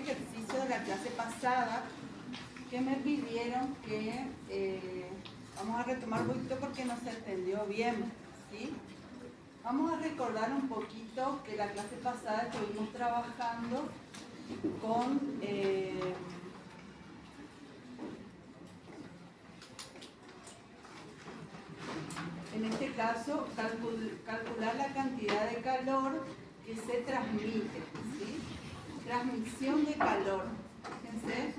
ejercicio de la clase pasada que me pidieron que vamos a retomar un poquito porque no se entendió bien, ¿sí? Vamos a recordar un poquito que la clase pasada estuvimos trabajando con en este caso calcular la cantidad de calor que se transmite, ¿sí? Transmisión de calor, fíjense,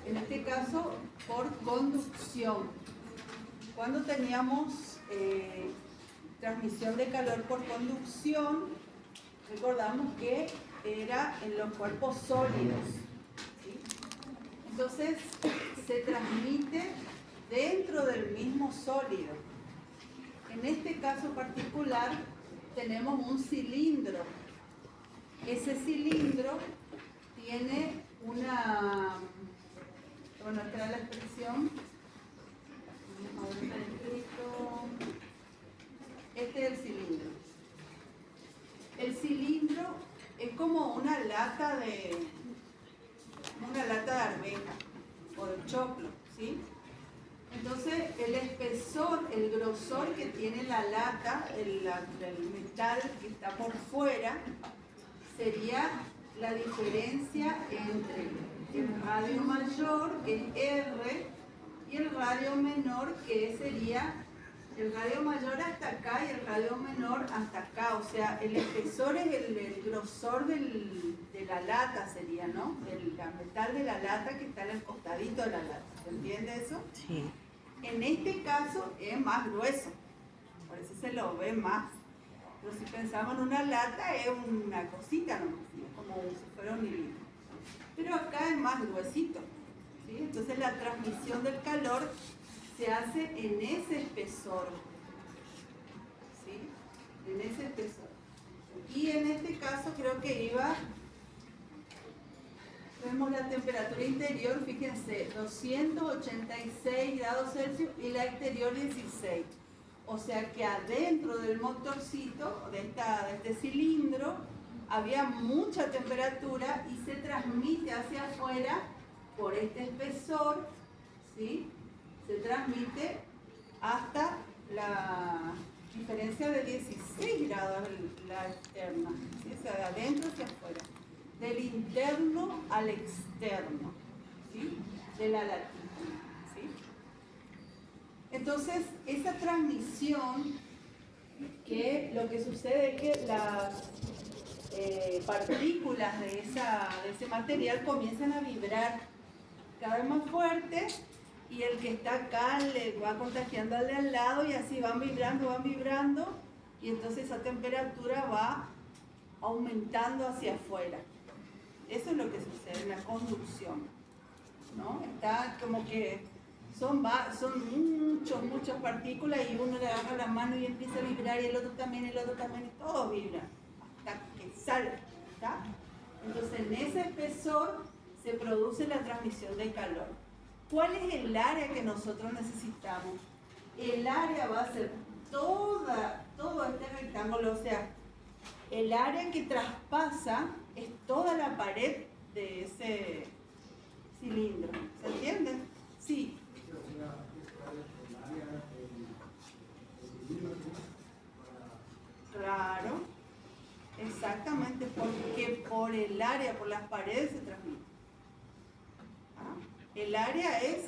en este caso por conducción. Cuando teníamos transmisión de calor por conducción, recordamos que era en los cuerpos sólidos, ¿sí? Entonces se transmite dentro del mismo sólido. En este caso particular tenemos un cilindro. Ese cilindro tiene una, bueno, esta era la expresión, ahora está escrito, este es el cilindro. El cilindro es como una lata de arveja o de choclo, ¿sí? Entonces el espesor, el grosor que tiene la lata, el metal que está por fuera, sería la diferencia entre el radio mayor, que es R, y el radio menor, que sería el radio mayor hasta acá y el radio menor hasta acá. O sea, el espesor es el grosor de la lata, sería, ¿no? El metal de la lata que está en el costadito de la lata. ¿Se entiende eso? Sí. En este caso es más grueso, por eso se lo ve más. Pero si pensamos en una lata es una cosita nomás, ¿sí? Como si fuera un hilito. Pero acá es más gruesito, ¿sí? Entonces la transmisión del calor se hace en ese espesor, ¿sí? En ese espesor. Y en este caso creo que vemos la temperatura interior, fíjense, 286 grados Celsius y la exterior 16. O sea que adentro del motorcito, de este cilindro, había mucha temperatura y se transmite hacia afuera por este espesor, ¿sí? Se transmite hasta la diferencia de 16 grados la externa, ¿sí? O sea, de adentro hacia afuera. Del interno al externo, ¿sí? De la latita, ¿sí? Entonces, esa transmisión, que lo que sucede es que las partículas de ese material comienzan a vibrar cada vez más fuerte y el que está acá le va contagiando al de al lado y así van vibrando y entonces esa temperatura va aumentando hacia afuera. Eso es lo que sucede en la conducción, ¿no? Está como que son muchas partículas y uno le agarra la mano y empieza a vibrar y el otro también, y todos vibran hasta que sale, ¿está? Entonces en ese espesor se produce la transmisión de calor. ¿Cuál es el área que nosotros necesitamos? El área va a ser todo este rectángulo, o sea, el área que traspasa es toda la pared de ese cilindro. ¿Se entiende? Sí. Claro, exactamente, porque por el área, por las paredes se transmite. ¿Ah? El área es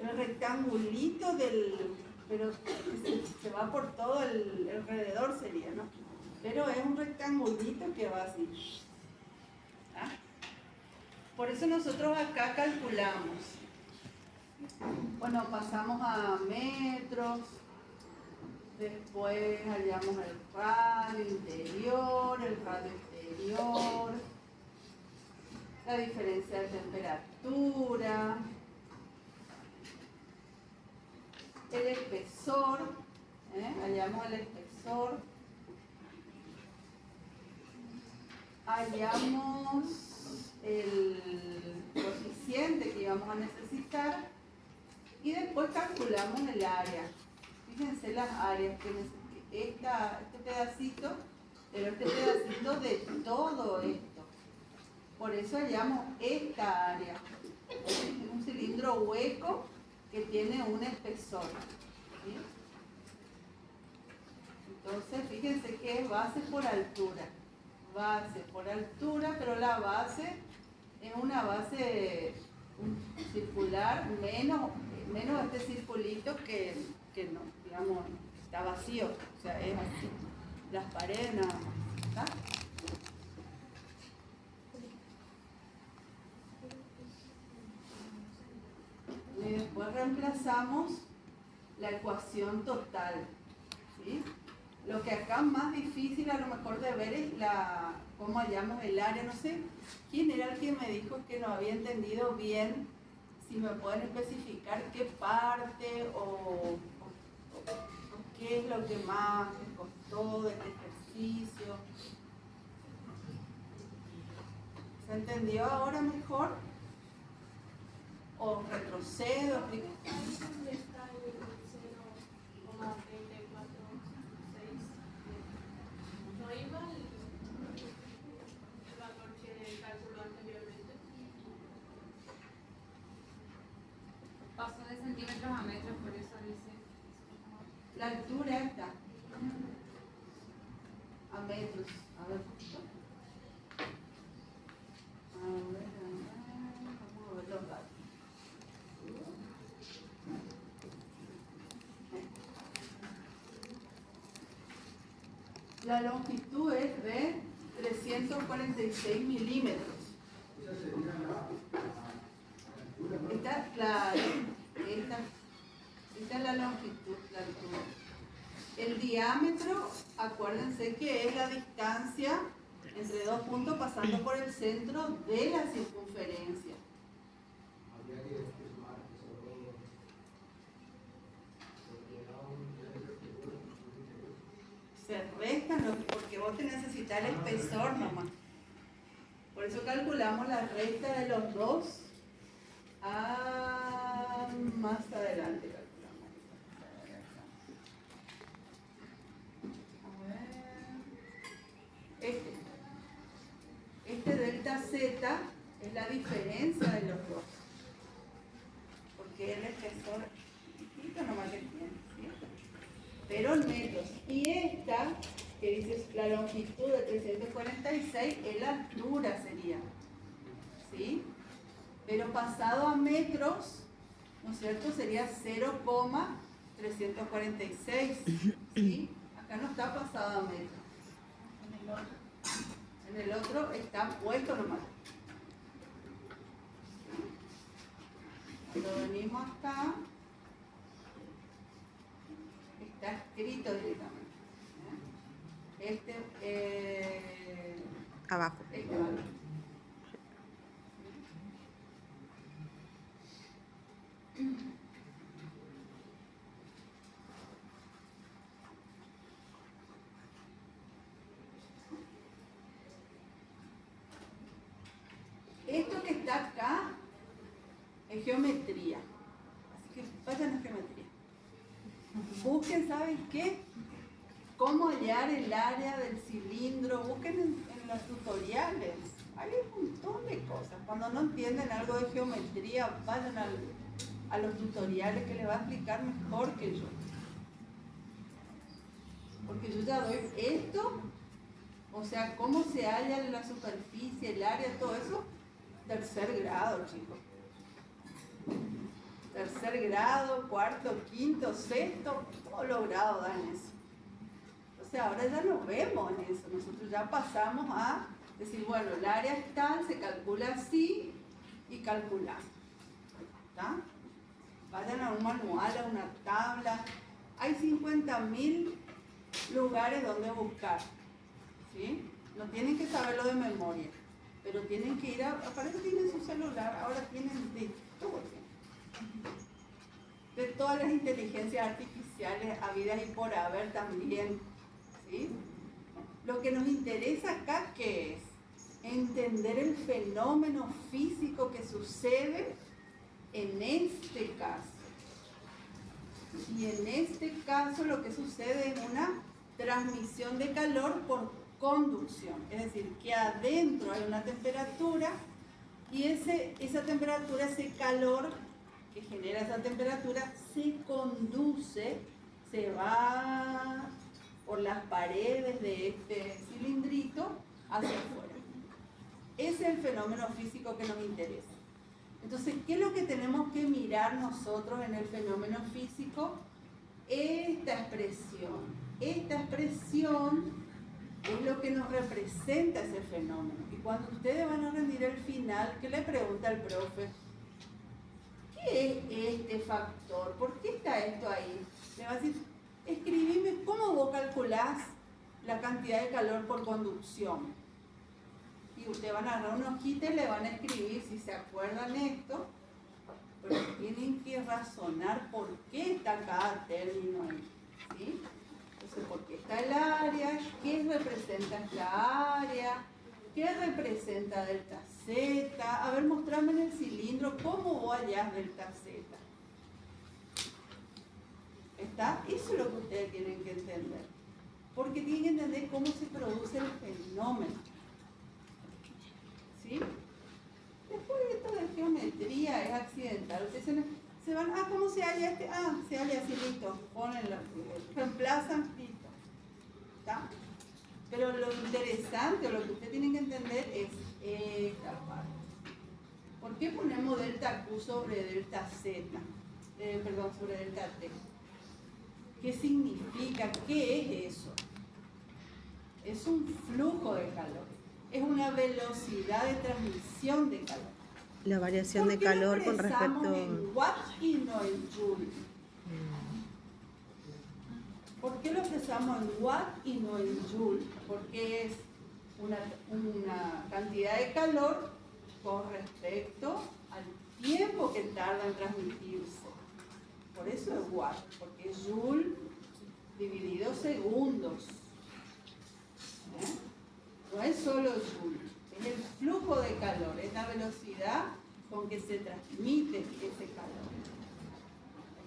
el rectangulito pero se va por todo el alrededor sería, ¿no? Pero es un rectangulito que va así. ¿Ah? Por eso nosotros acá calculamos. Bueno, pasamos a metros, después hallamos el radio interior, la diferencia de temperatura, el espesor, hallamos el espesor, hallamos el coeficiente que íbamos a necesitar y después calculamos el área. Fíjense las áreas que este pedacito, pero este pedacito de todo esto. Por eso hallamos esta área. Es un cilindro hueco que tiene un espesor. ¿Sí? Entonces, fíjense que es base por altura. Base por altura, pero la base es una base circular, menos este circulito que no, digamos, está vacío. O sea, es así. Las paredes nada más. ¿Está? Y después reemplazamos la ecuación total. ¿Sí? Lo que acá es más difícil a lo mejor de ver es cómo hallamos el área. No sé quién era el que me dijo que no había entendido bien. Si me pueden especificar qué parte o qué es lo que más les costó de este ejercicio. ¿Se entendió ahora mejor? ¿O retrocedo? ¿Dónde está el 0,346? ¿No iba el valor que calculó anteriormente? Pasó de centímetros a metros, por eso dice. La altura está a metros. A ver, vamos a ver los datos. La longitud es de 346 milímetros. Esta es la longitud, la altura. El diámetro, acuérdense que es la distancia entre dos puntos pasando por el centro de la circunferencia. Se restan porque vos te necesitas el espesor nomás. Por eso calculamos la resta de los dos más adelante. Este delta Z es la diferencia de los dos, porque el espesor chiquito nomás que tiene, ¿sí? Pero en metros. Y esta, que dice la longitud de 346, es la altura sería, ¿sí? Pero pasado a metros, ¿no es cierto? Sería 0,346, ¿sí? Acá no está pasado a metros. En el otro está puesto nomás. Cuando venimos acá, está escrito directamente. Abajo. Valor. Esto que está acá es geometría. Así que vayan a geometría. Busquen, ¿saben qué? Cómo hallar el área del cilindro. Busquen en los tutoriales. Hay un montón de cosas. Cuando no entienden algo de geometría, vayan a los tutoriales que les va a explicar mejor que yo. Porque yo ya doy esto, o sea, cómo se halla la superficie, el área, todo eso, tercer grado, chicos. Tercer grado, cuarto, quinto, sexto, todos los grados dan eso. O sea, ahora ya no vemos en eso. Nosotros ya pasamos a decir, bueno, el área es tal, se calcula así y calculamos. ¿Está? Vayan a un manual, a una tabla. Hay 50.000 lugares donde buscar. ¿Sí? No tienen que saberlo de memoria, pero tienen que ir parece que tienen su celular, ahora tienen de todo. De todas las inteligencias artificiales habidas y por haber también. ¿Sí? Lo que nos interesa acá, ¿qué es? Entender el fenómeno físico que sucede en este caso. Y en este caso lo que sucede es una transmisión de calor por conducción, es decir, que adentro hay una temperatura y esa temperatura, ese calor que genera esa temperatura, se conduce, se va por las paredes de este cilindrito hacia afuera. Ese es el fenómeno físico que nos interesa. Entonces, ¿qué es lo que tenemos que mirar nosotros en el fenómeno físico? Esta expresión. Esta expresión es lo que nos representa ese fenómeno. Y cuando ustedes van a rendir el final, ¿qué le pregunta al profe? ¿Qué es este factor? ¿Por qué está esto ahí? Le va a decir, escribime cómo vos calculás la cantidad de calor por conducción. Y ustedes van a agarrar una hojita y le van a escribir, si se acuerdan esto, pero tienen que razonar por qué está cada término ahí. ¿Sí? Entonces, ¿por qué está el área? ¿Qué representa esta área? ¿Qué representa delta Z? A ver, mostrame en el cilindro cómo vos hallás delta Z. ¿Está? Eso es lo que ustedes tienen que entender. Porque tienen que entender cómo se produce el fenómeno. ¿Sí? Después de esto de geometría es accidental. Ustedes se van, ¿cómo se halla este? Se halla así, listo. Ponenlo, reemplazan, listo. ¿Está? Pero lo interesante, o lo que ustedes tienen que entender es esta parte. ¿Por qué ponemos delta Q sobre delta Z? Sobre delta T. ¿Qué significa? ¿Qué es eso? Es un flujo de calor. Es una velocidad de transmisión de calor. La variación de calor con respecto... ¿Por qué lo expresamos en watts y no en joule? ¿Por qué lo expresamos en watt y no en joule? Porque es una cantidad de calor con respecto al tiempo que tarda en transmitirse. Por eso es watt, porque es joule dividido segundos. No es solo joule, es el flujo de calor, es la velocidad con que se transmite ese calor.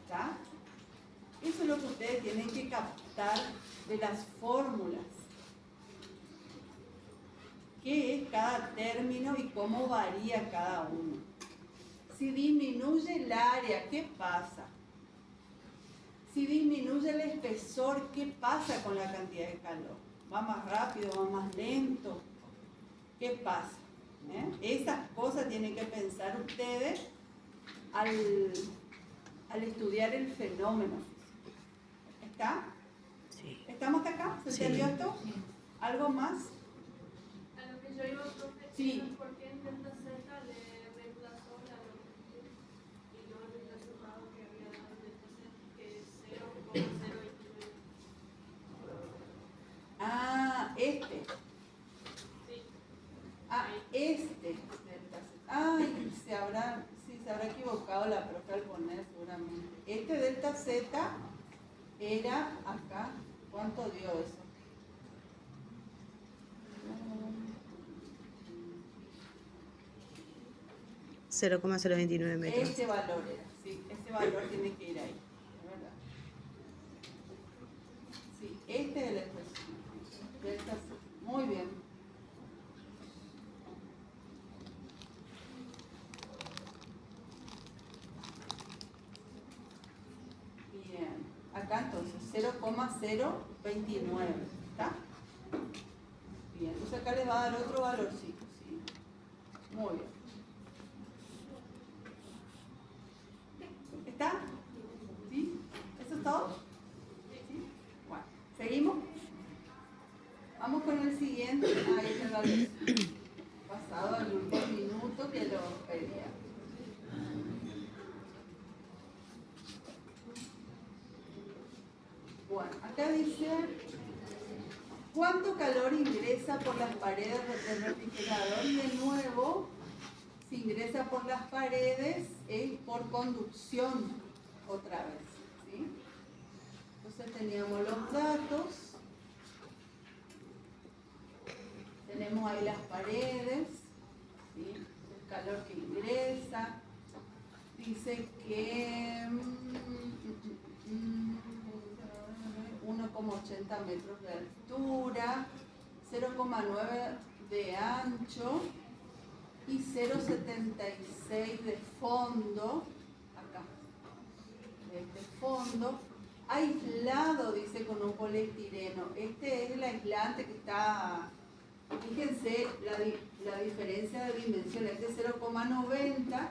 ¿Está? Eso es lo que ustedes tienen que captar de las fórmulas. ¿Qué es cada término y cómo varía cada uno? Si disminuye el área, ¿qué pasa? Si disminuye el espesor, ¿qué pasa con la cantidad de calor? ¿Va más rápido, va más lento? ¿Qué pasa? Esas cosas tienen que pensar ustedes al estudiar el fenómeno. ¿Está? Sí. ¿Estamos hasta acá? ¿Se entendió esto? Sí. ¿Algo más? A lo que yo iba, profe, sí. ¿Por qué en delta Z le reemplazó la longitud y no el resultado que había dado en delta Z, que es 0,029? Este. Sí. Este. Ay, se habrá equivocado la profe al poner seguramente. Este delta Z era acá. ¿Cuánto dio eso? $0,029 metros. Ese valor era, sí, ese valor tiene que ir ahí, ¿verdad? Sí, este es el expresión. Delta Z. Muy bien. Acá entonces 0,029, ¿está? Bien, entonces acá les va a dar otro valorcito, ¿sí? Muy bien. ¿Está? ¿Sí? ¿Eso es todo? ¿Sí? Bueno, ¿seguimos? Vamos con el siguiente. Ahí está el valorcito. Pasado el último minuto que lo pedía. Bueno, acá dice, ¿cuánto calor ingresa por las paredes del refrigerador? Y de nuevo, si ingresa por las paredes, es por conducción, otra vez. ¿Sí? Entonces teníamos los datos, tenemos ahí las paredes, ¿sí? El calor que ingresa, dice que... 1,80 metros de altura, 0,9 de ancho y 0,76 de fondo, acá, de este fondo, aislado, dice, con un poliestireno. Este es el aislante que está, fíjense la diferencia de dimensión, este es 0,90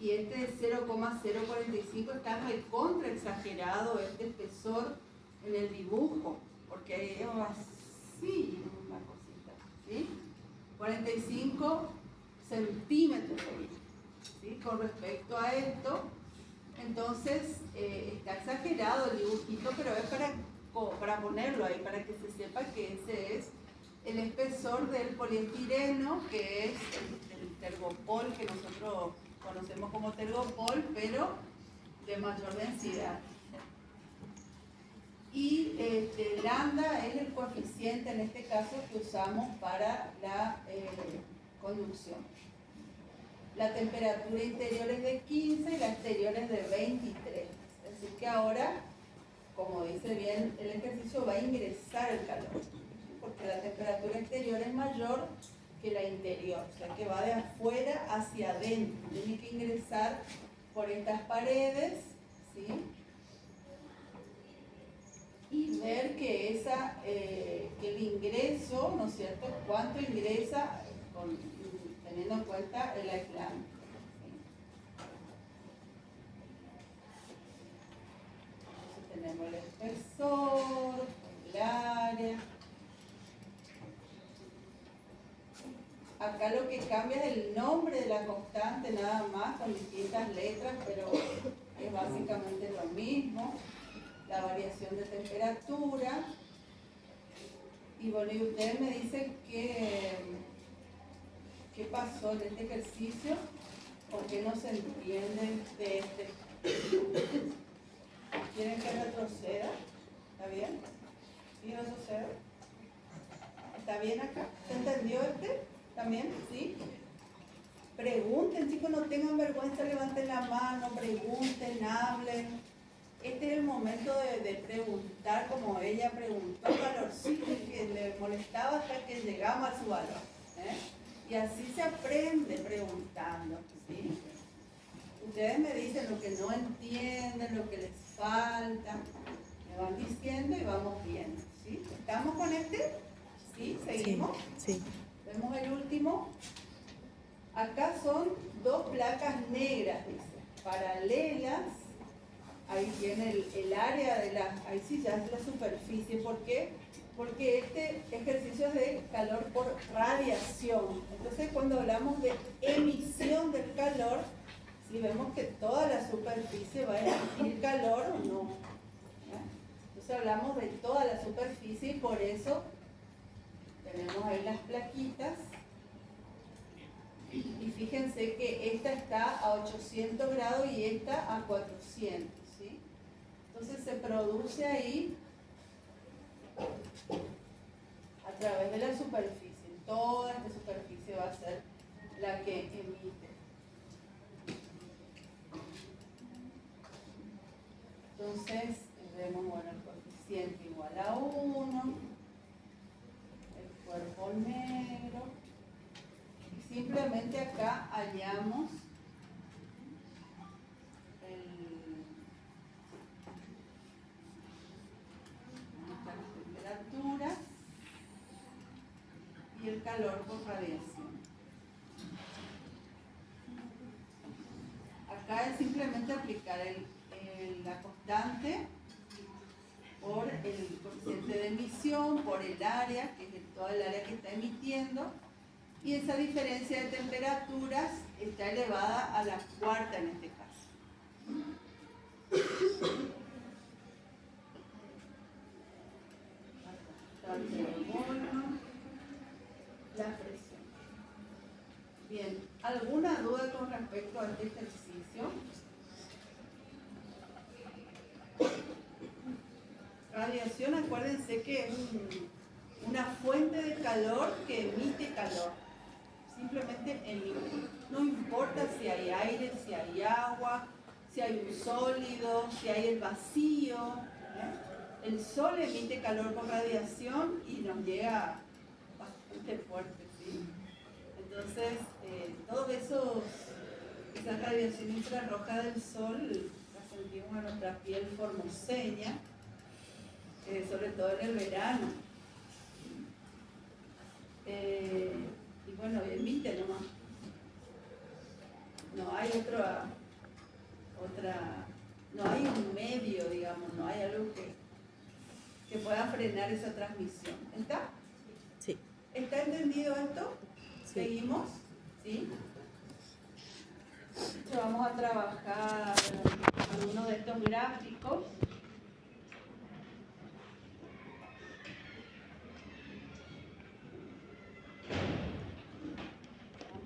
y este es 0,045, está recontra exagerado este espesor en el dibujo, porque es así una cosita, ¿sí? 45 centímetros, ¿sí? Con respecto a esto, entonces está exagerado el dibujito, pero es para ponerlo ahí, para que se sepa que ese es el espesor del poliestireno, que es el Tergopol, que nosotros conocemos como Tergopol, pero de mayor densidad. Y lambda es el coeficiente en este caso que usamos para la conducción. La temperatura interior es de 15 y la exterior es de 23. Así que ahora, como dice bien el ejercicio, va a ingresar el calor, porque la temperatura exterior es mayor que la interior, o sea que va de afuera hacia adentro. Tiene que ingresar por estas paredes, ¿sí? Y ver que, que el ingreso, ¿no es cierto?, cuánto ingresa teniendo en cuenta el aislante. Entonces tenemos el espesor, el área. Acá lo que cambia es el nombre de la constante nada más, con distintas letras, pero es básicamente lo mismo. La variación de temperatura. Y bueno, y ustedes me dicen qué pasó en este ejercicio, por qué no se entiende de este. ¿Quieren que retroceda? ¿Está bien? ¿Sí retrocede? ¿Está bien acá? ¿Se entendió este? ¿También? ¿Sí? Pregunten, chicos, no tengan vergüenza, levanten la mano, pregunten, hablen. Este es el momento de preguntar, como ella preguntó, valorcito, que le molestaba hasta que llegamos a su valor. Y así se aprende preguntando, ¿sí? Ustedes me dicen lo que no entienden, lo que les falta, me van diciendo y vamos viendo, ¿sí? ¿Estamos con este? ¿Sí? ¿Seguimos? Sí, sí. Vemos el último. Acá son dos placas negras, dice, paralelas. Ahí tiene el área de ahí sí ya es la superficie. ¿Por qué? Porque este ejercicio es de calor por radiación. Entonces cuando hablamos de emisión del calor, si vemos que toda la superficie va a emitir calor o no. Entonces hablamos de toda la superficie y por eso tenemos ahí las plaquitas. Y fíjense que esta está a 800 grados y esta a 400. ¿Sí? Entonces se produce ahí a través de la superficie. Toda esta superficie va a ser la que emite. Entonces vemos, bueno, el coeficiente igual a 1, el cuerpo negro. Y simplemente acá hallamos las temperaturas y el calor por radiación. Acá es simplemente aplicar la constante por el coeficiente de emisión, por el área, que es toda el área que está emitiendo, y esa diferencia de temperaturas está elevada a la cuarta en este caso. La presión. Bien, ¿alguna duda con respecto a este ejercicio? Radiación, acuérdense que es una fuente de calor que emite calor. Simplemente emite. No importa si hay aire, si hay agua, si hay un sólido, si hay el vacío. El sol emite calor por radiación y nos llega bastante fuerte, ¿sí? Entonces, esa radiación infrarroja del sol la sentimos en nuestra piel formoseña, sobre todo en el verano. Y bueno, emite nomás. No hay no hay un medio, digamos, no hay algo que pueda frenar esa transmisión. ¿Está? Sí. ¿Está entendido esto? Sí. ¿Seguimos? ¿Sí? Vamos a trabajar algunos de estos gráficos.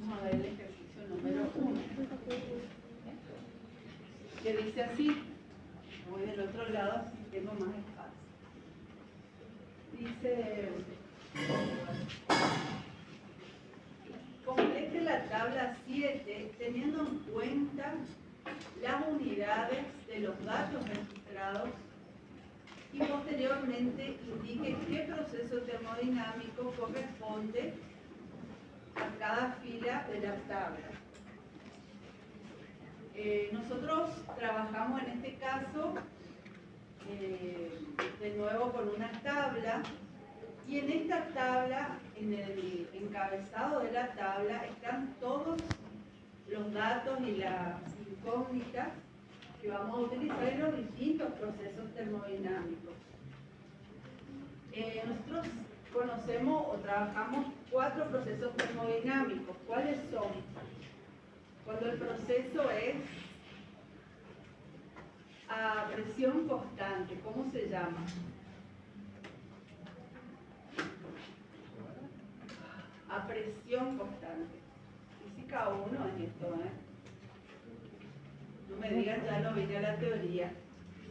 Vamos a ver el ejercicio número 1. Que dice así. Voy del otro lado, así tengo más espacio. Dice: complete la tabla 7 teniendo en cuenta las unidades de los datos registrados y posteriormente indique qué proceso termodinámico corresponde a cada fila de la tabla. Nosotros trabajamos en este caso de nuevo con una tabla, y en esta tabla, en el encabezado de la tabla, están todos los datos y las incógnitas que vamos a utilizar en los distintos procesos termodinámicos. Nosotros conocemos o trabajamos 4 procesos termodinámicos. ¿Cuáles son? Cuando el proceso es a presión constante, ¿cómo se llama? A presión constante. Física 1 es esto, No me digan, ya lo vine a la teoría.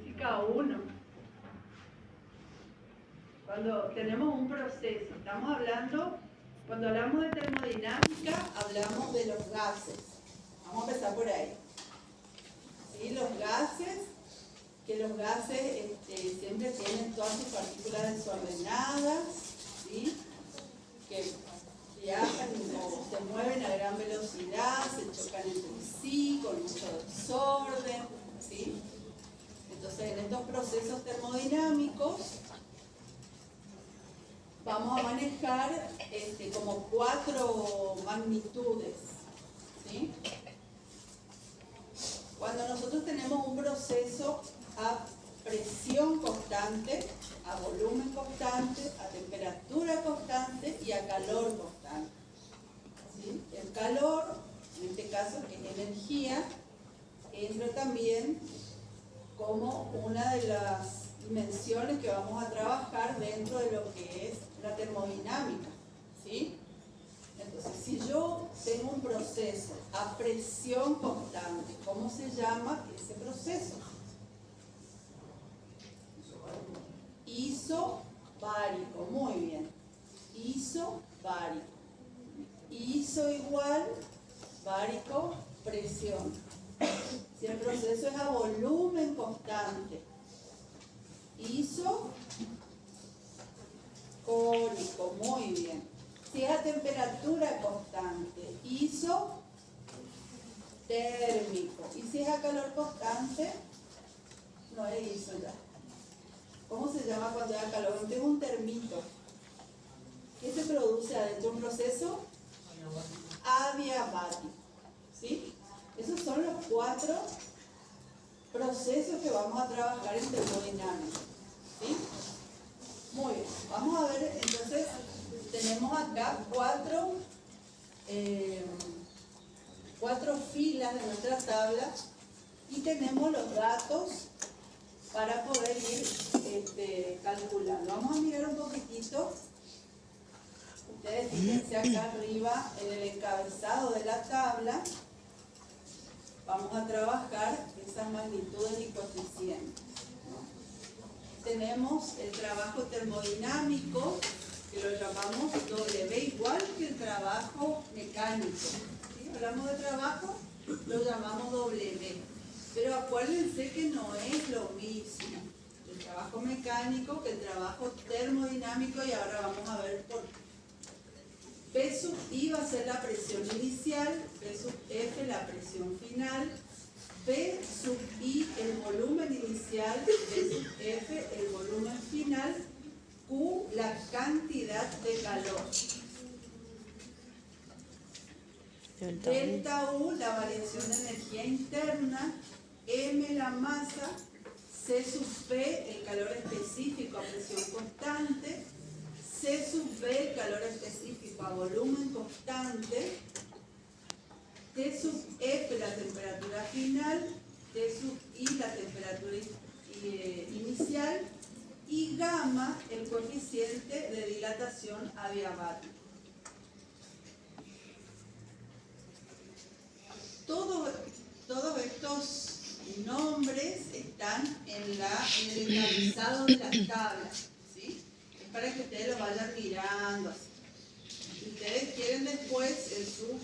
Física 1. Cuando tenemos un proceso, estamos hablando, cuando hablamos de termodinámica, hablamos de los gases. Vamos a empezar por ahí. ¿Sí? Los gases, que los gases siempre tienen todas sus partículas desordenadas, ¿sí? Que viajan o se mueven a gran velocidad, se chocan entre sí, con mucho desorden, ¿sí? Entonces, en estos procesos termodinámicos vamos a manejar como 4 magnitudes, ¿sí? Cuando nosotros tenemos un proceso a presión constante, a volumen constante, a temperatura constante y a calor constante, ¿sí? El calor, en este caso, que es energía, entra también como una de las dimensiones que vamos a trabajar dentro de lo que es la termodinámica, ¿sí? Entonces, si yo tengo un proceso a presión constante, ¿cómo se llama ese proceso? Isobárico, muy bien. Isobárico. Iso igual, bárico, presión. Si el proceso es a volumen constante, isocórico, muy bien. Si es a temperatura constante, isotérmico. Y si es a calor constante, no es iso ya. ¿Cómo se llama cuando es a calor? No tengo un termito. ¿Qué se produce adentro de un proceso? Adiabático. ¿Sí? Esos son los 4 procesos que vamos a trabajar en termodinámica. ¿Sí? Muy bien. Vamos a ver, entonces, tenemos acá 4 filas de nuestra tabla y tenemos los datos para poder ir calculando. Vamos a mirar un poquitito. Ustedes fíjense acá arriba en el encabezado de la tabla. Vamos a trabajar esas magnitudes y coeficientes, ¿no? Tenemos el trabajo termodinámico, que lo llamamos W, igual que el trabajo mecánico. ¿Sí? Hablamos de trabajo, lo llamamos W. Pero acuérdense que no es lo mismo el trabajo mecánico que el trabajo termodinámico, y ahora vamos a ver por qué. P sub I va a ser la presión inicial, P sub F la presión final, P sub I el volumen inicial, P sub F el volumen final, Q la cantidad de calor. Delta U la variación de energía interna, M la masa, C sub P el calor específico a presión constante, C sub B el calor específico a volumen constante, T sub F la temperatura final, T sub I la temperatura inicial y gamma el coeficiente de dilatación adiabático. Todos estos nombres están en el encabezado de las tablas, ¿sí? Es para que ustedes lo vayan mirando así. Si ustedes quieren después en su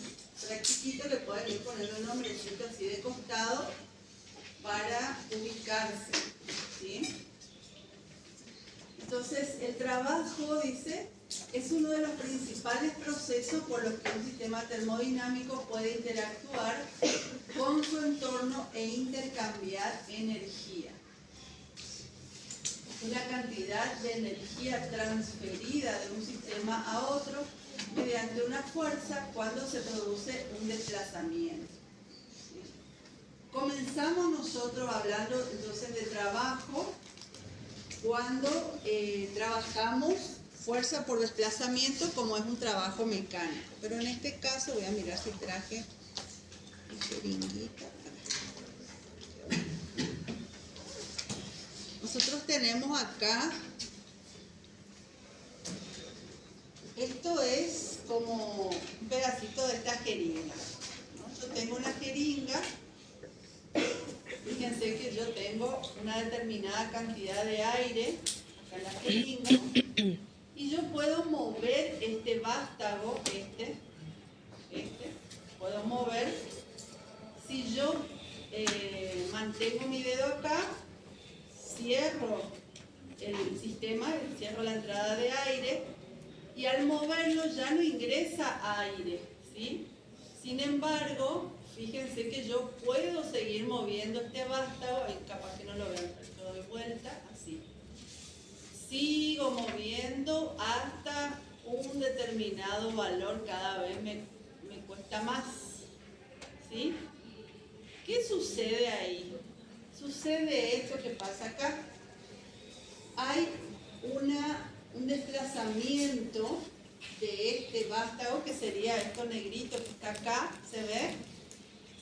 practiquito le pueden ir poniendo un nombrecito así de costado para ubicarse, ¿sí? Entonces el trabajo, dice, es uno de los principales procesos por los que un sistema termodinámico puede interactuar con su entorno e intercambiar energía. Una cantidad de energía transferida de un sistema a otro mediante una fuerza cuando se produce un desplazamiento. Comenzamos nosotros hablando entonces de trabajo cuando trabajamos fuerza por desplazamiento como es un trabajo mecánico. Pero en este caso voy a mirar si traje mi jeringuita. Nosotros tenemos acá, esto es como un pedacito de esta jeringa, ¿no? Yo tengo una jeringa, fíjense que yo tengo una determinada cantidad de aire acá en la jeringa y yo puedo mover este vástago, puedo mover, si yo mantengo mi dedo acá, cierro el sistema, cierro la entrada de aire y al moverlo ya no ingresa aire, ¿sí? Sin embargo, fíjense que yo puedo seguir moviendo este vástago, capaz que no lo vean, pero doy vuelta, así. Sigo moviendo hasta un determinado valor, cada vez me cuesta más, ¿sí? ¿Qué sucede ahí? Sucede esto que pasa acá. Hay un desplazamiento de este vástago, que sería esto negrito que está acá, ¿se ve?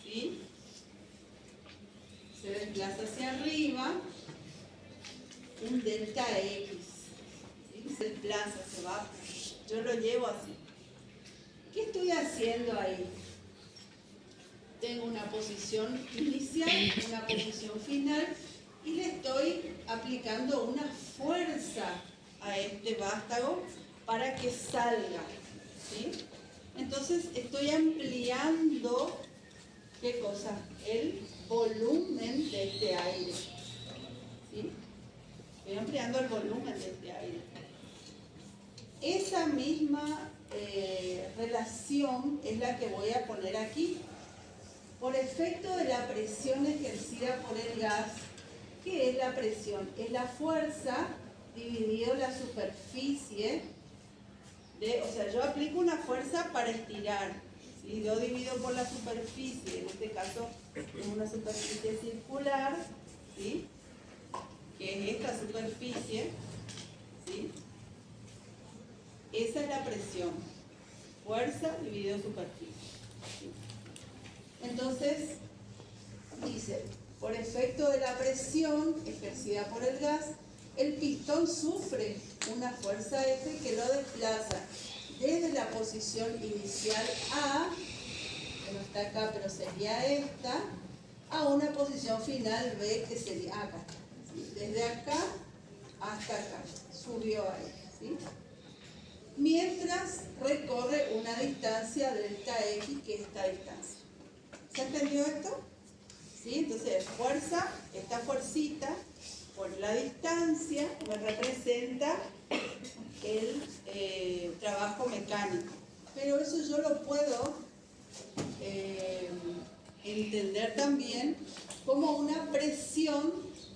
¿Sí? Se desplaza hacia arriba, un delta X, ¿sí? Se desplaza, se va, yo lo llevo así. ¿Qué estoy haciendo ahí? Tengo una posición inicial, una posición final y le estoy aplicando una fuerza a este vástago para que salga, ¿sí? Entonces estoy ampliando, ¿qué cosa? El volumen de este aire, ¿sí? Estoy ampliando el volumen de este aire. Esa misma relación es la que voy a poner aquí. Por efecto de la presión ejercida por el gas, ¿qué es la presión? Es la fuerza dividido la superficie o sea, yo aplico una fuerza para estirar, ¿sí? Yo divido por la superficie, en este caso es una superficie circular, ¿sí? Que es esta superficie, ¿sí? Esa es la presión, fuerza dividido superficie, ¿sí? Entonces, dice, por efecto de la presión ejercida por el gas, el pistón sufre una fuerza F que lo desplaza desde la posición inicial A, que no está acá, pero sería esta, a una posición final B, que sería acá. ¿Sí? Desde acá hasta acá, subió ahí, ¿sí? Mientras recorre una distancia delta X, que es esta distancia. ¿Se entendió esto? ¿Sí? Entonces, fuerza, esta fuercita, por la distancia, me representa el trabajo mecánico. Pero eso yo lo puedo entender también como una presión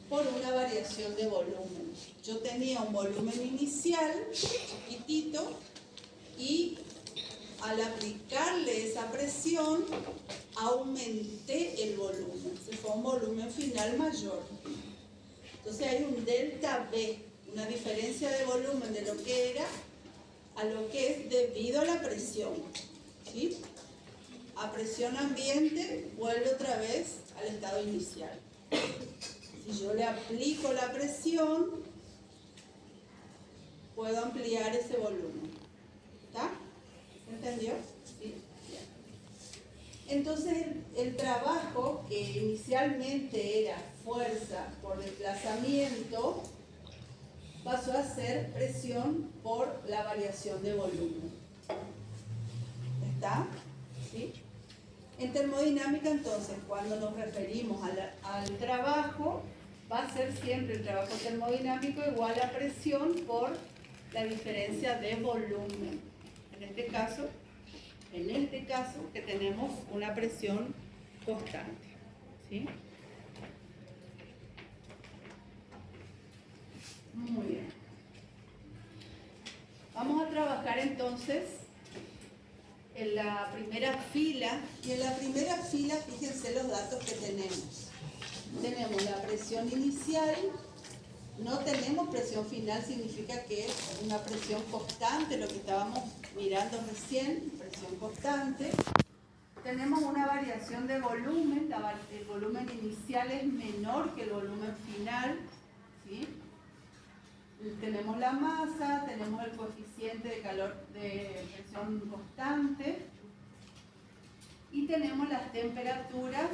por una variación de volumen. Yo tenía un volumen inicial chiquitito y al aplicarle esa presión aumenté el volumen, se fue a un volumen final mayor. Entonces hay un delta B, una diferencia de volumen de lo que era a lo que es debido a la presión, ¿sí? A presión ambiente vuelve otra vez al estado inicial. Si yo le aplico la presión, puedo ampliar ese volumen. ¿Está? ¿Se entendió? Sí. Bien. Entonces el trabajo que inicialmente era fuerza por desplazamiento pasó a ser presión por la variación de volumen. ¿Está? ¿Sí? En termodinámica, entonces, cuando nos referimos al trabajo, va a ser siempre el trabajo termodinámico igual a presión por la diferencia de volumen. En este caso, que tenemos una presión constante. ¿Sí? Muy bien. Vamos a trabajar entonces en la primera fila. Y en la primera fila, fíjense los datos que tenemos. Tenemos la presión inicial, no tenemos presión final, significa que es una presión constante, lo que estábamos mirando recién, presión constante. Tenemos una variación de volumen, el volumen inicial es menor que el volumen final, ¿sí? Tenemos la masa, tenemos el coeficiente de calor de presión constante y tenemos las temperaturas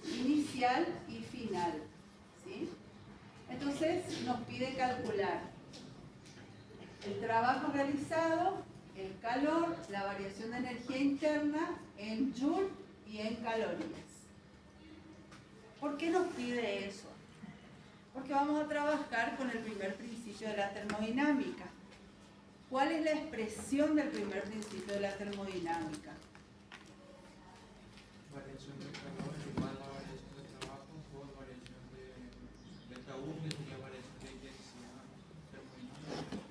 inicial y final, ¿sí? Entonces nos pide calcular el trabajo realizado, el calor, la variación de energía interna en Joule y en calorías. ¿Por qué nos pide eso? Porque vamos a trabajar con el primer principio de la termodinámica. ¿Cuál es la expresión del primer principio de la termodinámica? Variación de calor igual a variación de trabajo por variación de delta U, que sería variación de intensidad termodinámica.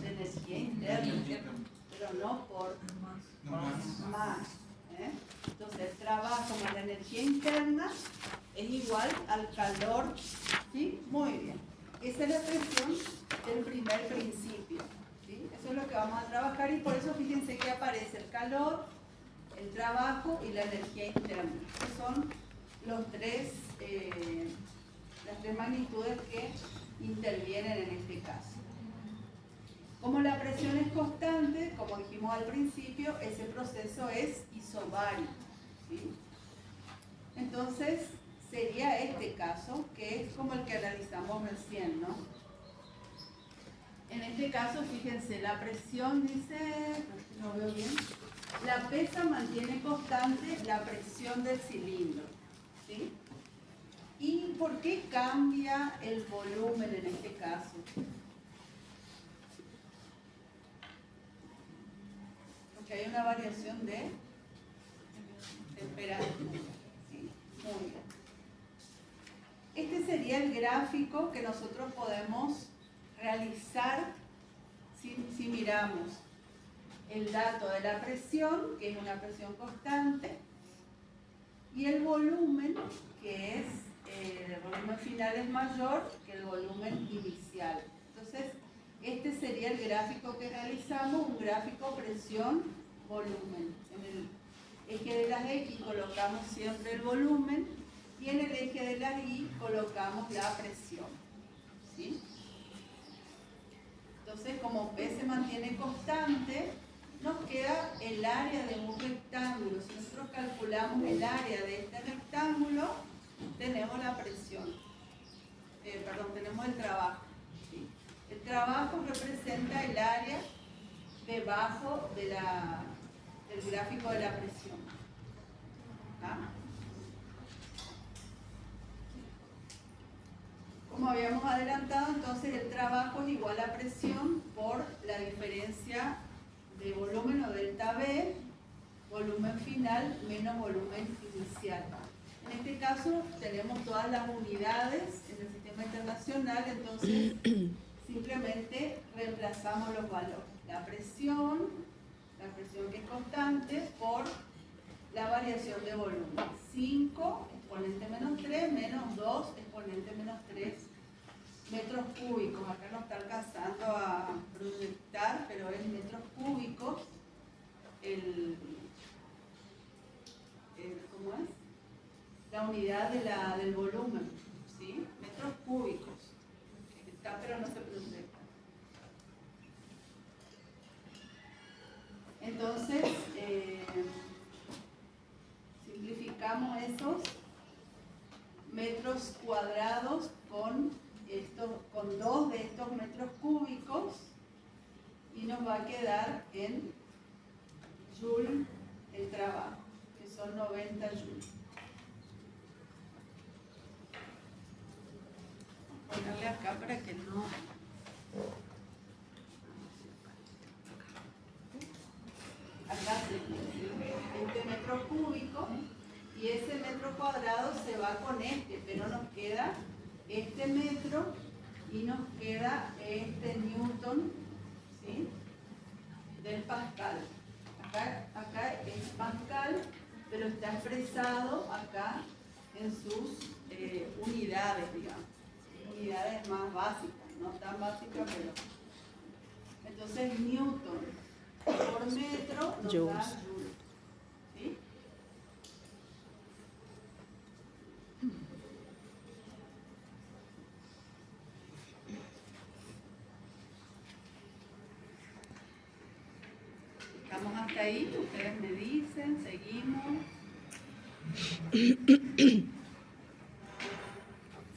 De energía interna, pero no por más. Entonces el trabajo más la energía interna es igual al calor, ¿sí? Muy bien. Esa es la expresión del primer principio, ¿sí? Eso es lo que vamos a trabajar y por eso fíjense que aparece el calor, el trabajo y la energía interna. Estos son las tres magnitudes que intervienen en este caso. Como la presión es constante, como dijimos al principio, ese proceso es isobárico, ¿sí? Entonces, sería este caso, que es como el que analizamos recién, ¿no? En este caso, fíjense, la presión dice, no veo bien, la pesa mantiene constante la presión del cilindro, ¿sí? ¿Y por qué cambia el volumen en este caso? Porque hay una variación de temperatura. ¿Sí? Muy bien. Este sería el gráfico que nosotros podemos realizar si miramos el dato de la presión, que es una presión constante, y el volumen, que es el volumen final es mayor que el volumen inicial. Entonces, este sería el gráfico que realizamos, un gráfico presión-volumen. En el eje de las X colocamos siempre el volumen y en el eje de las Y colocamos la presión. ¿Sí? Entonces, como P se mantiene constante, nos queda el área de un rectángulo. Si nosotros calculamos el área de este rectángulo, tenemos la presión. Tenemos el trabajo. ¿Sí? El trabajo representa el área debajo de del gráfico de la presión. ¿Ah? Como habíamos adelantado, entonces el trabajo es igual a presión por la diferencia de volumen o delta B, volumen final menos volumen inicial. En este caso tenemos todas las unidades en el sistema internacional, entonces simplemente reemplazamos los valores. La presión que es constante, por la variación de volumen. 5 exponente menos 3 menos 2 exponente menos 3 metros cúbicos. Acá no está alcanzando a proyectar, pero es metros cúbicos ¿cómo es? La unidad del volumen, ¿sí? Metros cúbicos. Está, pero no se proyecta. Entonces, simplificamos esos metros cuadrados con 2 de estos metros cúbicos y nos va a quedar en joule el trabajo, que son 90 joules. Voy a ponerle acá para que no... Acá este metro cúbico y ese metro cuadrado se va con este, pero nos queda este metro y nos queda este newton, ¿sí? Del pascal. Acá es pascal, pero está expresado acá en sus unidades, digamos. Unidades más básicas, no tan básicas, pero... Entonces newton por metro nos da joules. ¿Sí? ¿Estamos hasta ahí? Ustedes me dicen, seguimos.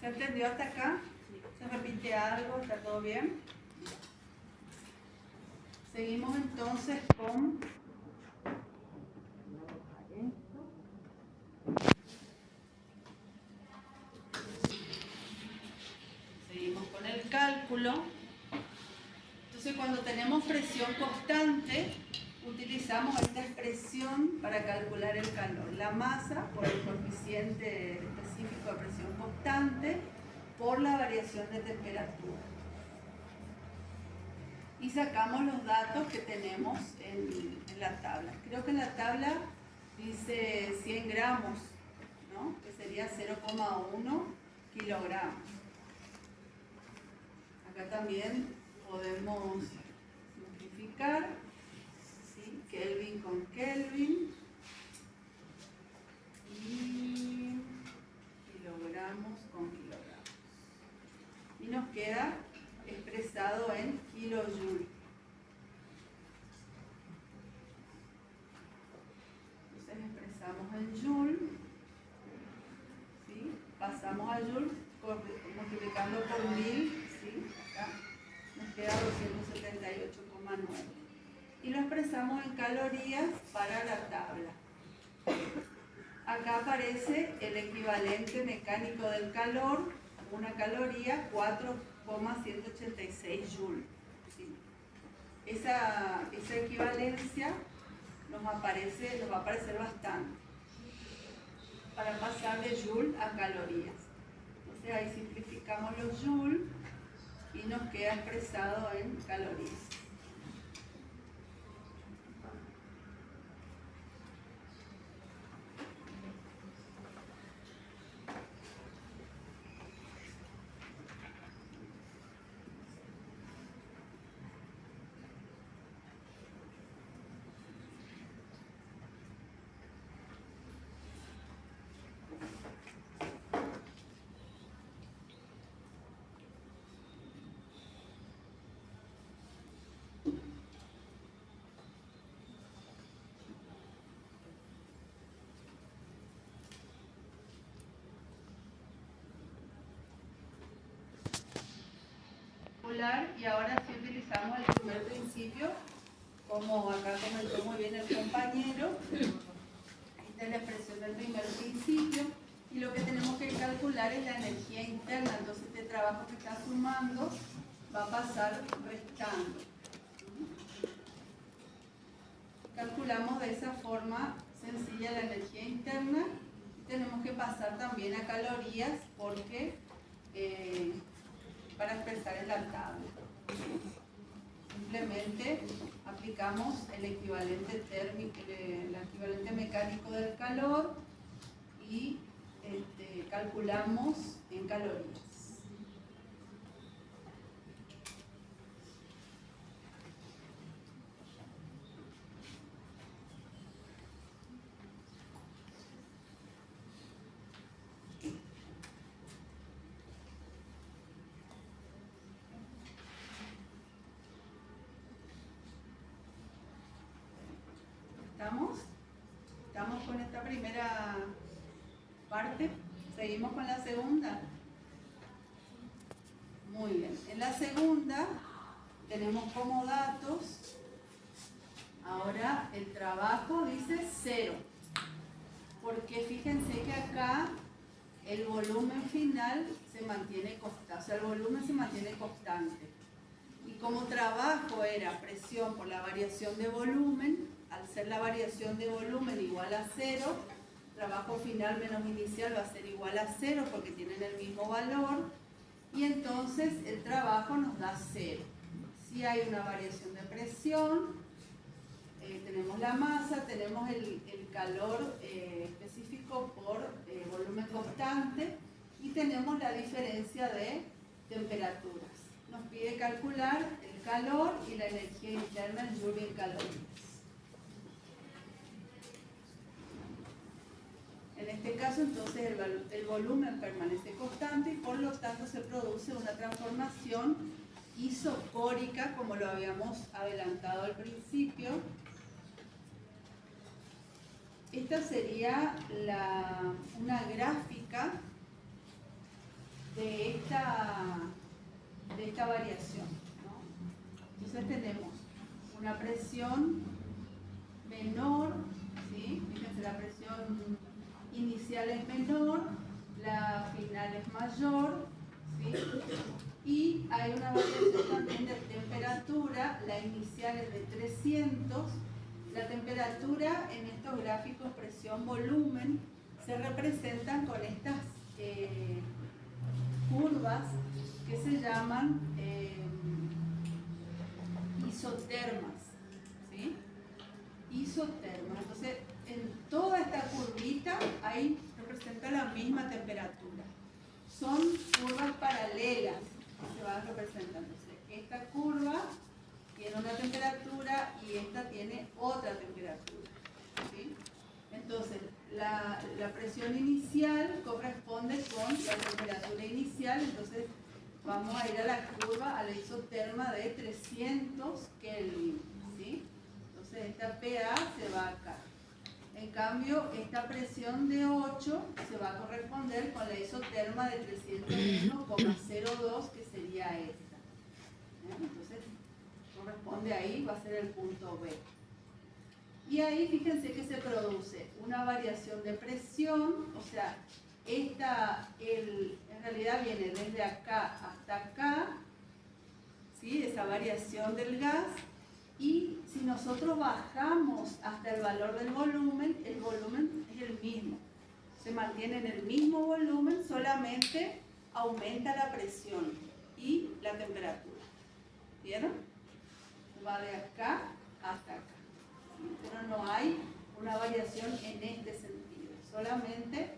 ¿Se entendió hasta acá? ¿Se repite algo? ¿Está todo bien? Seguimos entonces con el cálculo. Entonces, cuando tenemos presión constante, utilizamos esta expresión para calcular el calor. La masa por el coeficiente específico de presión constante por la variación de temperatura. Y sacamos los datos que tenemos en la tabla. Creo que en la tabla dice 100 gramos, ¿no? Que sería 0,1 kilogramos. Acá también podemos simplificar, ¿sí? Kelvin con Kelvin y kilogramos con kilogramos. Y nos queda expresado en kilojoule. Entonces expresamos en joule, ¿sí? Pasamos a joule multiplicando por 1000, ¿sí? Acá nos queda 278,9. Y lo expresamos en calorías para la tabla. Acá aparece el equivalente mecánico del calor, una caloría 4,186 joules. ¿Sí? Esa equivalencia nos va a aparecer bastante para pasar de joule a calorías. Entonces ahí simplificamos los joules y nos queda expresado en calorías. Y ahora sí utilizamos el primer principio, como acá comentó muy bien el compañero. Esta es la expresión del primer principio y lo que tenemos que calcular es la energía interna. Entonces este trabajo que está sumando va a pasar restando. calculamos de esa forma sencilla la energía interna y tenemos que pasar también a calorías porque para expresar en la tabla. Simplemente aplicamos el equivalente térmico, el equivalente mecánico del calor y calculamos en calorías. ¿Estamos con esta primera parte? ¿Seguimos con la segunda? Muy bien. En la segunda tenemos como datos, ahora el trabajo dice 0, porque fíjense que acá el volumen final se mantiene constante, o sea, el volumen se mantiene constante. Y como trabajo era presión por la variación de volumen, al ser la variación de volumen igual a 0, trabajo final menos inicial va a ser igual a 0 porque tienen el mismo valor y entonces el trabajo nos da 0. Si hay una variación de presión, tenemos la masa, tenemos el calor específico por volumen constante y tenemos la diferencia de temperaturas. Nos pide calcular el calor y la energía interna en joule en calorías. En este caso, entonces, el volumen permanece constante y por lo tanto se produce una transformación isocórica, como lo habíamos adelantado al principio. Esta sería una gráfica de esta variación, ¿no? Entonces tenemos una presión menor, ¿sí? Fíjense, la presión inicial es menor, la final es mayor, ¿sí? Y hay una variación también de temperatura, la inicial es de 300, la temperatura en estos gráficos presión-volumen se representan con estas curvas que se llaman isotermas, ¿sí? Isotermas. Entonces, en toda esta curvita ahí representa la misma temperatura. Son curvas paralelas que se van representando. Entonces, esta curva tiene una temperatura y esta tiene otra temperatura, ¿sí? Entonces, la presión inicial corresponde con la temperatura inicial, entonces vamos a ir a la curva, a la isoterma de 300 Kelvin, ¿sí? Entonces esta PA se va acá. En cambio, esta presión de 8 se va a corresponder con la isoterma de 301,02, que sería esta. Entonces, corresponde ahí, va a ser el punto B. Y ahí fíjense que se produce una variación de presión, o sea, en realidad viene desde acá hasta acá, ¿sí? Esa variación del gas. Y si nosotros bajamos hasta el valor del volumen, el volumen es el mismo. Se mantiene en el mismo volumen, solamente aumenta la presión y la temperatura. ¿Vieron? Va de acá hasta acá. Pero no hay una variación en este sentido, solamente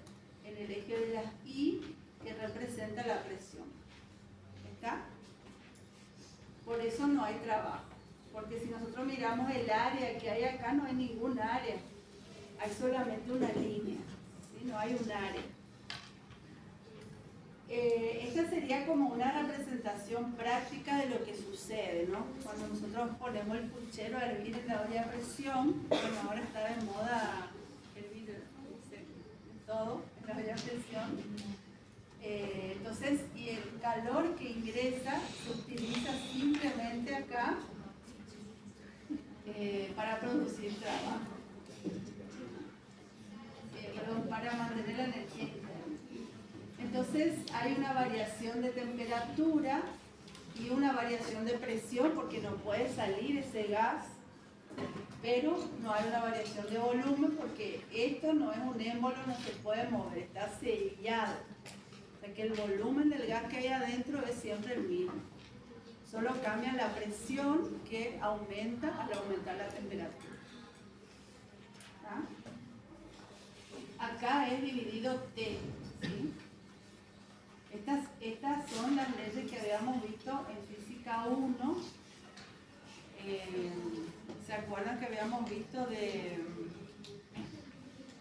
en el eje de las I que representa la presión. ¿Está? Por eso no hay trabajo, porque si nosotros miramos el área que hay acá, no hay ningún área, hay solamente una línea, ¿sí? No hay un área. Esta sería como una representación práctica de lo que sucede, ¿no? Cuando nosotros ponemos el puchero a hervir en la olla de presión, bueno, ahora está de moda hervir todo en la olla de presión. Entonces, y el calor que ingresa se utiliza simplemente acá para producir trabajo, para mantener la energía interna. Entonces hay una variación de temperatura y una variación de presión porque no puede salir ese gas pero no hay una variación de volumen porque esto no es un émbolo, no se puede mover, está sellado. O sea que el volumen del gas que hay adentro es siempre el mismo. Solo cambia la presión que aumenta al aumentar la temperatura. ¿Ah? Acá es dividido T, ¿sí? Estas son las leyes que habíamos visto en física 1. ¿Se acuerdan que habíamos visto de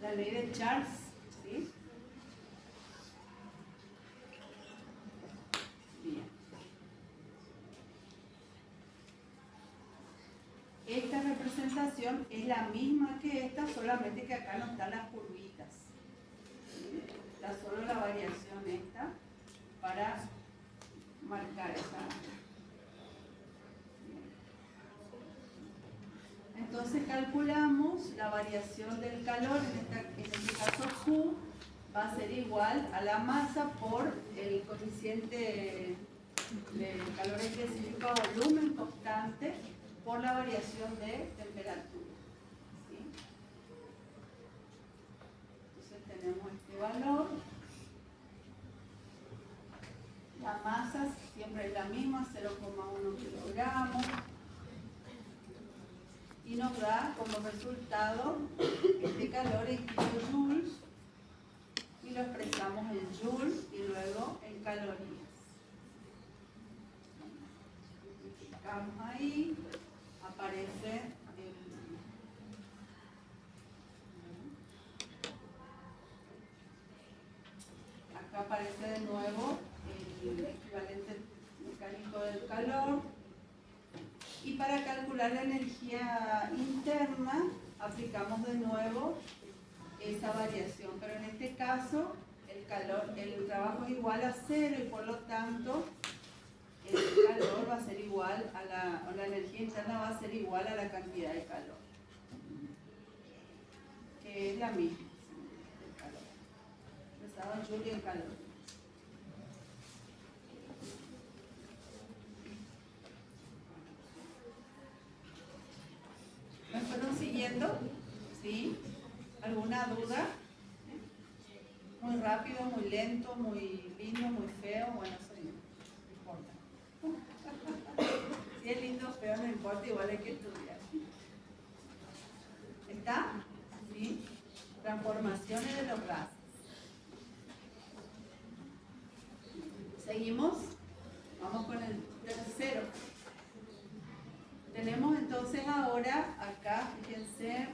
la ley de Charles? ¿Sí? Bien. Esta representación es la misma que esta, solamente que acá no están las curvitas. Está solo la variación esta para marcar esa. Entonces calculamos la variación del calor, en este caso Q, va a ser igual a la masa por el coeficiente de calor específico a volumen constante por la variación de temperatura. ¿Sí? Entonces tenemos este valor. La masa siempre es la misma, 0,1 kilogramos. Y nos da como resultado este calor en kilojoules y lo expresamos en joules y luego en calorías. Multiplicamos ahí, aparece acá aparece de nuevo el equivalente mecánico del calor. Y para calcular la energía interna, aplicamos de nuevo esa variación. Pero en este caso, el trabajo es igual a 0 y por lo tanto, el calor va a ser igual o la energía interna va a ser igual a la cantidad de calor. Que es la misma, el calor. Expresado en joule y en calor. ¿Me fueron siguiendo? ¿Sí? ¿Alguna duda? Muy rápido, muy lento, muy lindo, muy feo. Bueno, eso no importa. Si es lindo o feo, no importa, igual hay que estudiar. ¿Está? ¿Sí? Transformaciones de los gases. ¿Seguimos? Vamos con el tercero. Tenemos entonces ahora, acá, fíjense,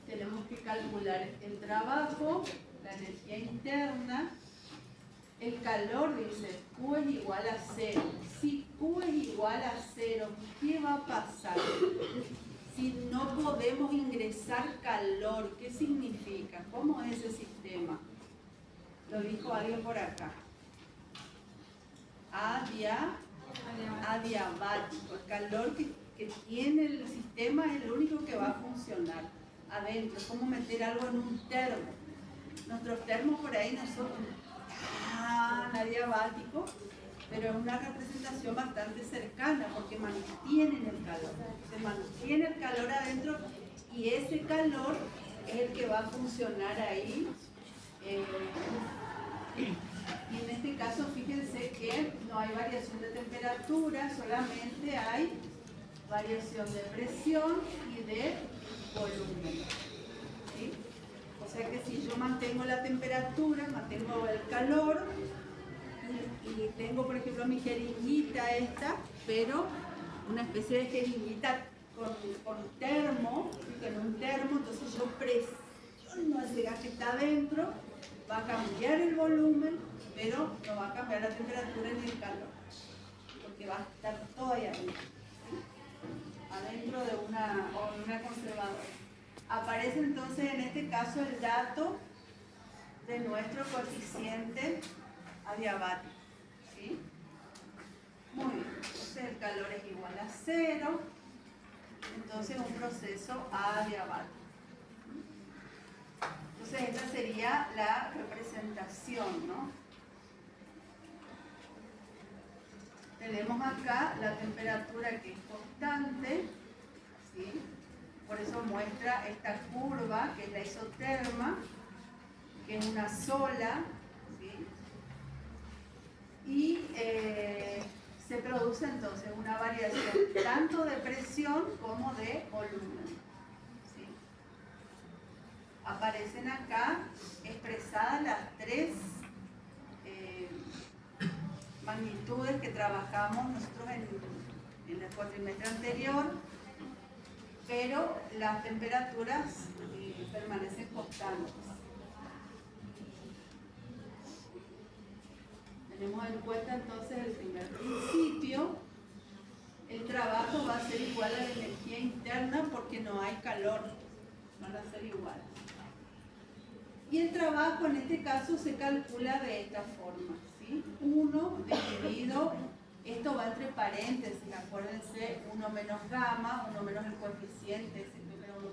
tenemos que calcular el trabajo, la energía interna, el calor, dice, Q es igual a 0. Si Q es igual a 0, ¿qué va a pasar? Si no podemos ingresar calor, ¿qué significa? ¿Cómo es ese sistema? Lo dijo alguien por acá. Adiabático, el calor que tiene el sistema es el único que va a funcionar adentro. Es como meter algo en un termo. Nuestros termos por ahí no son tan adiabáticos, pero es una representación bastante cercana porque mantienen el calor. Se mantiene el calor adentro y ese calor es el que va a funcionar ahí. Y en este caso, fíjense que no hay variación de temperatura, solamente hay variación de presión y de volumen. ¿Sí? O sea que si yo mantengo la temperatura, mantengo el calor, y tengo, por ejemplo, mi jeringuita esta, pero una especie de jeringuita con termo, en un termo, entonces yo presiono ese gas que está adentro, va a cambiar el volumen, pero no va a cambiar la temperatura ni el calor, porque va a estar todo ahí adentro, ¿sí? Adentro de una conservadora. Aparece entonces en este caso el dato de nuestro coeficiente adiabático, ¿sí? Muy bien, entonces el calor es igual a 0, entonces un proceso adiabático. Entonces esta sería la representación, ¿no? Tenemos acá la temperatura que es constante, ¿sí? por eso muestra esta curva que es la isoterma, que es una sola, ¿sí? Y se produce entonces una variación tanto de presión como de volumen, ¿sí? Aparecen acá expresadas las tres magnitudes que trabajamos nosotros en el cuatrimestre anterior, pero las temperaturas permanecen constantes. Tenemos en cuenta entonces el primer principio. El trabajo va a ser igual a la energía interna porque no hay calor, van a ser iguales. Y el trabajo en este caso se calcula de esta forma, ¿sí? 1 dividido, esto va entre paréntesis, acuérdense, 1 menos gamma, 1 menos el coeficiente, creo que era 1,4,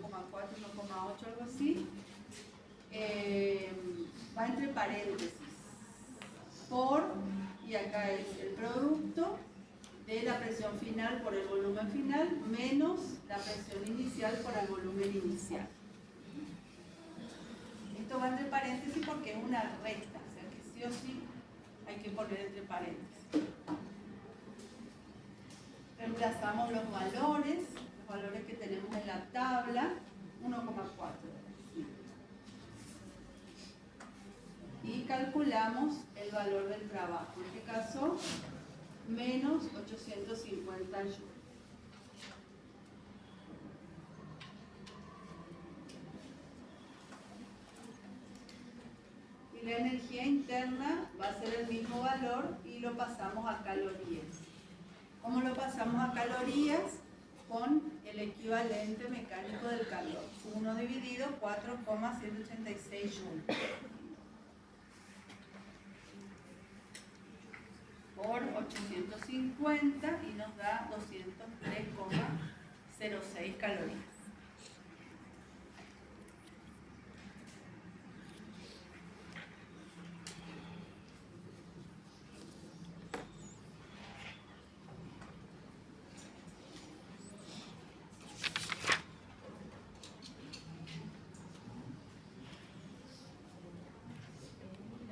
1,8, algo así, va entre paréntesis, por, y acá es el producto de la presión final por el volumen final, menos la presión inicial por el volumen inicial. Esto va entre paréntesis porque es una recta, o sea que sí o sí hay que poner entre paréntesis. Reemplazamos los valores que tenemos en la tabla, 1,4. Y calculamos el valor del trabajo, en este caso, menos 850 joules. Y la energía interna va a ser el mismo valor y lo pasamos a calorías. ¿Cómo lo pasamos a calorías? Con el equivalente mecánico del calor. 1 dividido 4,186 joules. Por 850 y nos da 203,06 calorías.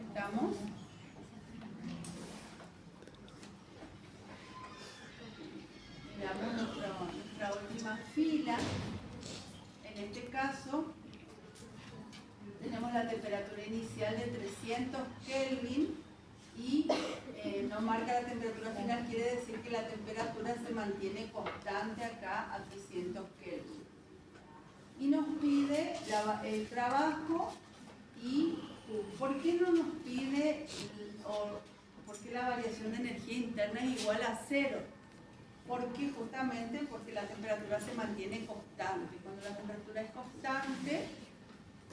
¿Estamos? Miramos nuestra última fila. En este caso, tenemos la temperatura inicial de 300 Kelvin y no marca la temperatura final, quiere decir que la temperatura se mantiene constante acá a 300 Kelvin. Y nos pide el trabajo y ¿por qué no nos pide por qué la variación de energía interna es igual a 0? Porque justamente porque la temperatura se mantiene constante. Cuando la temperatura es constante,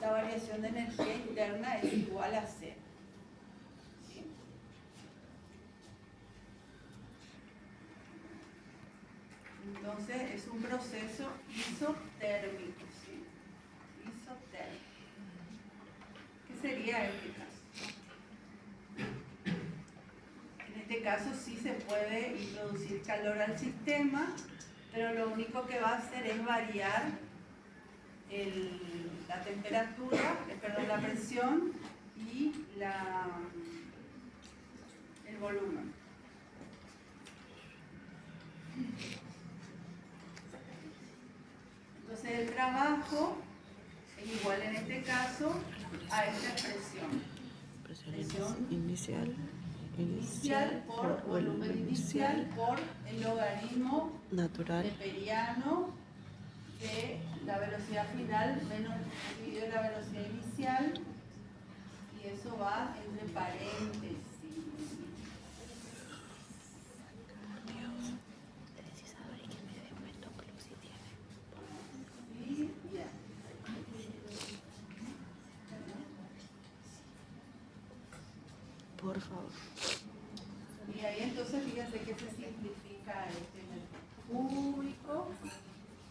la variación de energía interna es igual a 0. ¿Sí? Entonces es un proceso isotérmico. ¿Sí? Isotérmico. ¿Qué sería este caso? En este caso sí se puede introducir calor al sistema, pero lo único que va a hacer es variar la temperatura, la presión y el volumen. Entonces el trabajo es igual en este caso a esta expresión. Presión inicial por volumen inicial por el logaritmo natural neperiano de la velocidad final menos dividido la velocidad inicial, y eso va entre paréntesis. Sí, ya. por favor. Y ahí entonces fíjense que se simplifica cúbico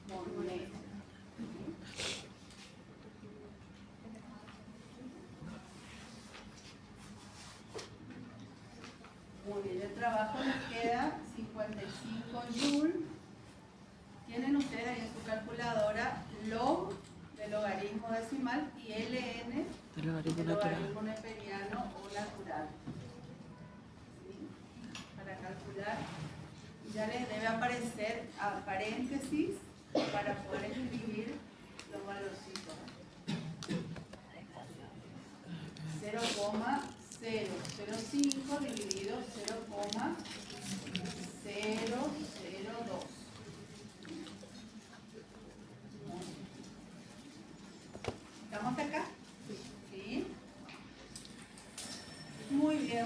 por metro. Muy bien, el trabajo nos queda 55 joules. Tienen ustedes ahí en su calculadora Logaritmo logaritmo natural. neperiano o natural. ¿Sí? Para calcular, ya les debe aparecer a paréntesis para poder escribir los valorcitos. 0,005 dividido 0,002. ¿Estamos hasta acá? Sí. Muy bien.